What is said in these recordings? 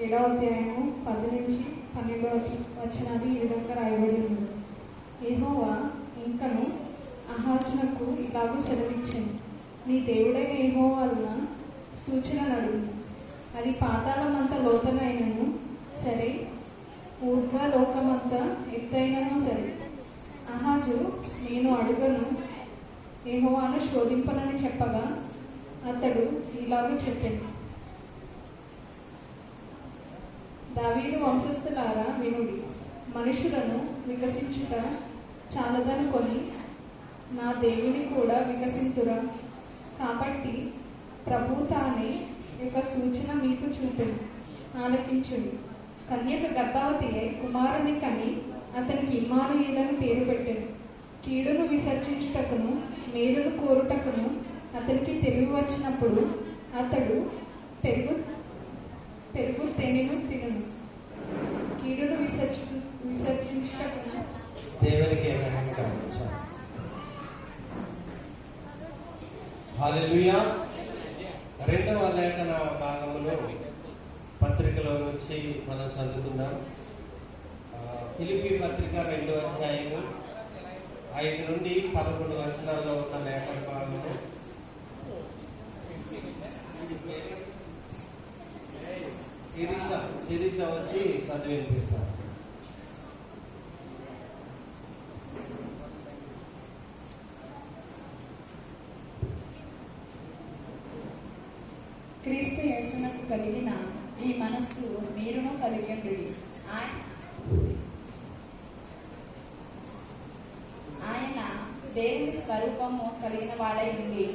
7వ అధ్యాయము 10 నుంచి 12 వచనాలు ఈ విధంగా రాయబడి ఉంది. యెహోవా ఇంకను అహాజునకు ఇలాగూ సెలవిచ్చింది, నీ దేవుడైన యెహోవా వలన సూచనలు అడుగు. అది పాతాళమంత లోతనైనను సరే, ఊర్ధ్వలోకమంత ఎత్తైనను సరే. అహాజు, నేను అడుగను, యెహోవాను శోధింపనని చెప్పగా అతడు ఇలాగూ చెప్పాడు, దావీదు వంశస్థులారా వినుడి, మనుషులను వికసించుట చాలదనుకొని నా దేవుని కూడా వికసింతురా. కాబట్టి ప్రభు తానే యొక్క సూచన మీకు చూపెను, ఆలకించుడి. కన్యక గర్భవతి అయి కుమారుని కని అతనికి ఇమ్మానుయేలని పేరు పెట్టెను. కీడును విసర్జించుటకును మేలును కోరుటకును అతనికి తెలివి వచ్చినప్పుడు అతడు పెరుగు తేనెను తినను. కీడును విసర్జించుటకును దేవునికి హల్లెలూయా. రెండవ లేఖన భాగములో పత్రికలో నుంచి మనం చదువుతున్నాం. ఫిలిప్పీ పత్రిక 2వ అధ్యాయము 5 నుండి 11 వచనాల్లో ఉన్న లేఖన భాగము. శిరీష వచ్చి చదివినిపిస్తారు. క్రీస్తు యేసునకు కలిగిన ఈ మనస్సు మీరును కలిగి ఆయన దేవుని స్వరూపము కలిగిన వాడై ఉండి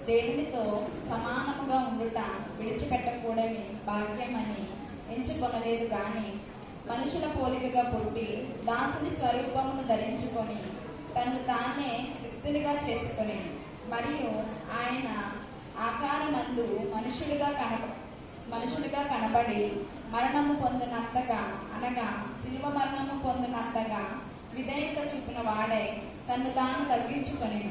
దేవునితో సమానముగా ఉండుట విడిచిపెట్టకూడని భాగ్యమని ఎంచుకొనలేదు గాని, మనుషుల పోలికగా పుట్టి దాసుని స్వరూపమును ధరించుకొని తను తానే రిక్తునిగా చేసుకొని, మరియు ఆయన ఆకారమందు మనుషులుగా కనబడి మరణము పొందినంతగా, అనగా శిలువ మరణము పొందినంతగా విధేయత చూపిన వాడే తను తాను తగ్గించుకొని,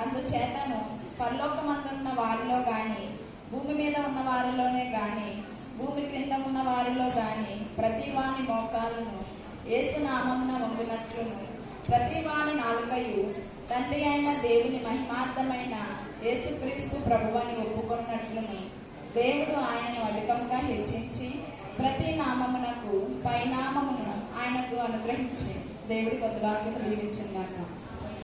అందుచేతను పరలోకమందున్న వారిలో గాని, భూమి మీద ఉన్న వారిలోనే గాని, భూమి క్రింద ఉన్న వారిలో గాని ప్రతి వాని మోకాలును యేసు నామమున వంగినట్లును, ప్రతి వాని నాలుకయు తండ్రి అయిన దేవుని మహిమార్థమైన యేసుక్రీస్తు ప్రభువని ఒప్పుకున్నట్లును, దేవుడు ఆయనను అధికంగా హెచ్చించి ప్రతి నామమునకు పైనామమును ఆయనకు అనుగ్రహించి దేవుడి కొద్ది వాక్యం దీవించుగాక.